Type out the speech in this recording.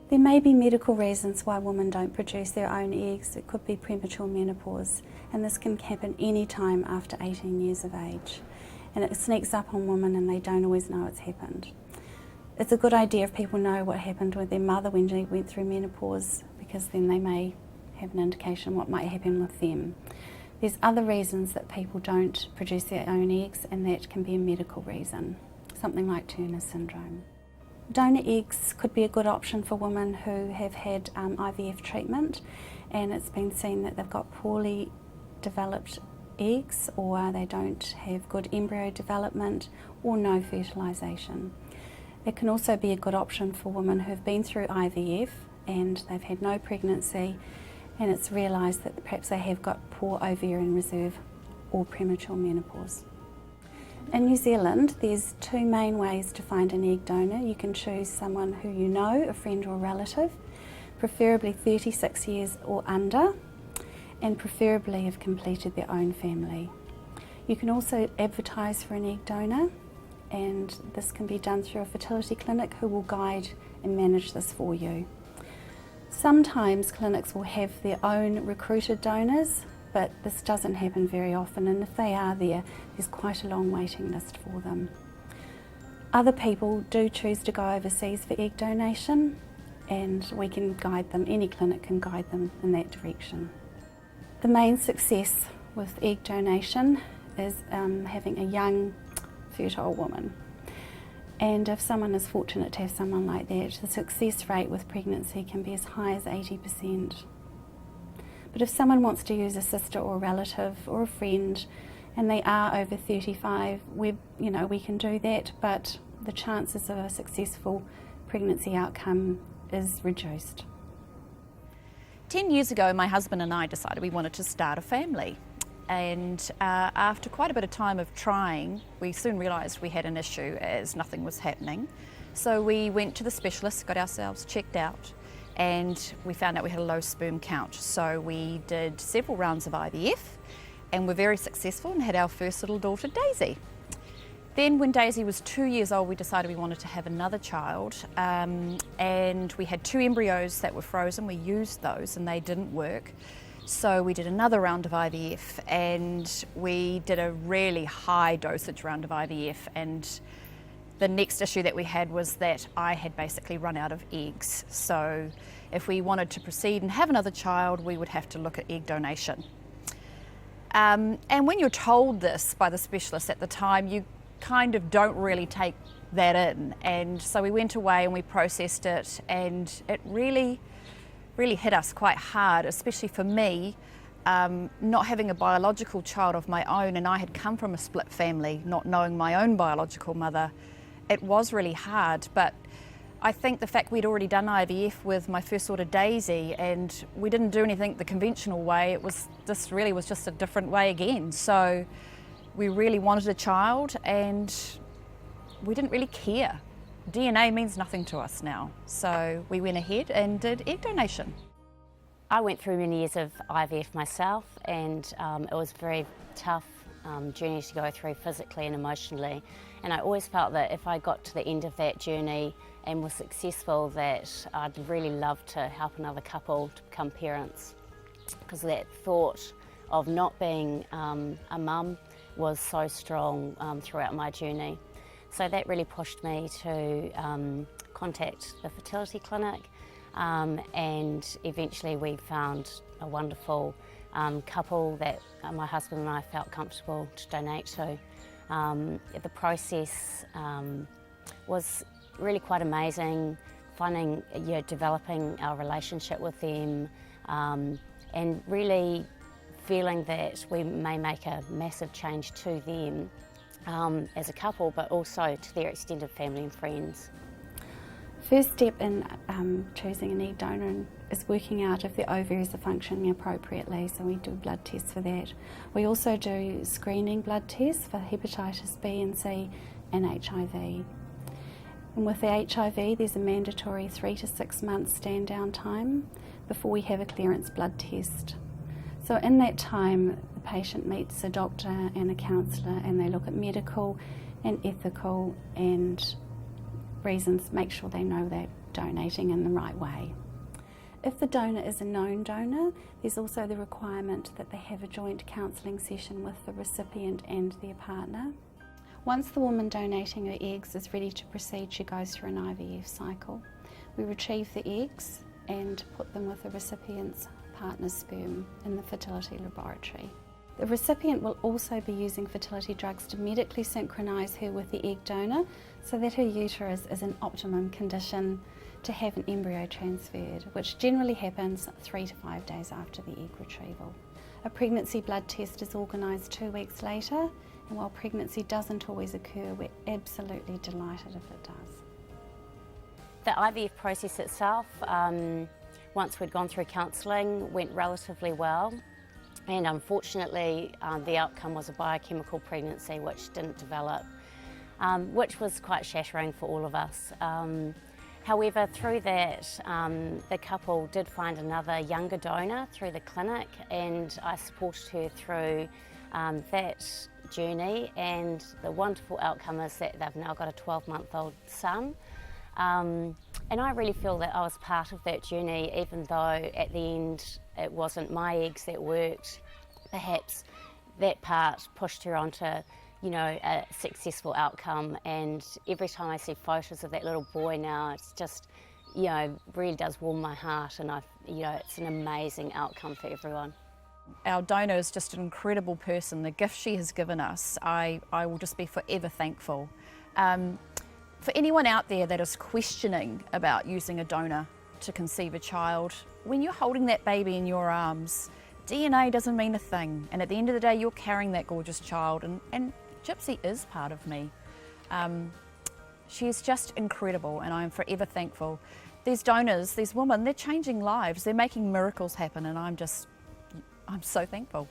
There may be medical reasons why women don't produce their own eggs. It could be premature menopause, and this can happen any time after 18 years of age. And it sneaks up on women and they don't always know it's happened. It's a good idea if people know what happened with their mother when they went through menopause, because then they may have an indication what might happen with them. There's other reasons that people don't produce their own eggs, and that can be a medical reason, something like Turner syndrome. Donor eggs could be a good option for women who have had IVF treatment, and it's been seen that they've got poorly developed eggs, or they don't have good embryo development or no fertilisation. It can also be a good option for women who have been through IVF and they've had no pregnancy, and it's realised that perhaps they have got poor ovarian reserve or premature menopause. In New Zealand, there's two main ways to find an egg donor. You can choose someone who you know, a friend or relative, preferably 36 years or under, and preferably have completed their own family. You can also advertise for an egg donor, and this can be done through a fertility clinic who will guide and manage this for you. Sometimes clinics will have their own recruited donors, but this doesn't happen very often, and if they are there, there's quite a long waiting list for them. Other people do choose to go overseas for egg donation, and we can guide them, any clinic can guide them in that direction. The main success with egg donation is having a young, fertile woman. And if someone is fortunate to have someone like that, the success rate with pregnancy can be as high as 80%. But if someone wants to use a sister or a relative or a friend and they are over 35, we can do that, but the chances of a successful pregnancy outcome is reduced. 10 years ago, my husband and I decided we wanted to start a family. And after quite a bit of time of trying, we soon realised we had an issue as nothing was happening. So we went to the specialist, got ourselves checked out, and we found out we had a low sperm count. So we did several rounds of IVF and were very successful and had our first little daughter, Daisy. Then when Daisy was 2 years old, we decided we wanted to have another child, and we had 2 embryos that were frozen. We used those and they didn't work. So we did another round of IVF, and we did a really high dosage round of IVF, and the next issue that we had was that I had basically run out of eggs. So if we wanted to proceed and have another child, we would have to look at egg donation. And when you're told this by the specialist at the time, you kind of don't really take that in. And so we went away and we processed it, and it really hit us quite hard, especially for me, not having a biological child of my own, and I had come from a split family, not knowing my own biological mother. It was really hard, but I think the fact we'd already done IVF with my first daughter, Daisy, and we didn't do anything the conventional way, this really was just a different way again. So we really wanted a child, and we didn't really care. DNA means nothing to us now, so we went ahead and did egg donation. I went through many years of IVF myself, and it was a very tough journey to go through physically and emotionally, and I always felt that if I got to the end of that journey and was successful, that I'd really love to help another couple to become parents, because that thought of not being a mum was so strong throughout my journey. So that really pushed me to contact the fertility clinic, and eventually we found a wonderful couple that my husband and I felt comfortable to donate to. The process was really quite amazing, finding, developing our relationship with them, and really feeling that we may make a massive change to them as a couple, but also to their extended family and friends. First step in choosing an egg donor is working out if the ovaries are functioning appropriately, so we do blood tests for that. We also do screening blood tests for hepatitis B and C and HIV. And with the HIV, there's a mandatory 3 to 6 months stand down time before we have a clearance blood test. So in that time, the patient meets a doctor and a counsellor, and they look at medical and ethical and reasons, make sure they know that donating in the right way. If the donor is a known donor, there's also the requirement that they have a joint counselling session with the recipient and their partner. Once the woman donating her eggs is ready to proceed, she goes through an IVF cycle. We retrieve the eggs and put them with the recipient's partner's sperm in the fertility laboratory. The recipient will also be using fertility drugs to medically synchronise her with the egg donor so that her uterus is in optimum condition to have an embryo transferred, which generally happens 3 to 5 days after the egg retrieval. A pregnancy blood test is organised 2 weeks later, and while pregnancy doesn't always occur, we're absolutely delighted if it does. The IVF process itself, once we'd gone through counselling, went relatively well. And unfortunately, the outcome was a biochemical pregnancy which didn't develop, which was quite shattering for all of us. However, through that, the couple did find another younger donor through the clinic, and I supported her through that journey, and the wonderful outcome is that they've now got a 12-month-old son. And I really feel that I was part of that journey, even though at the end it wasn't my eggs that worked. Perhaps that part pushed her onto, you know, a successful outcome, and every time I see photos of that little boy now, it's just, you know, really does warm my heart, and it's an amazing outcome for everyone. Our donor is just an incredible person. The gift she has given us, I will just be forever thankful. For anyone out there that is questioning about using a donor to conceive a child, when you're holding that baby in your arms, DNA doesn't mean a thing, and at the end of the day you're carrying that gorgeous child, and Gypsy is part of me. She is just incredible, and I am forever thankful. These donors, these women, they're changing lives, they're making miracles happen, and I'm so thankful.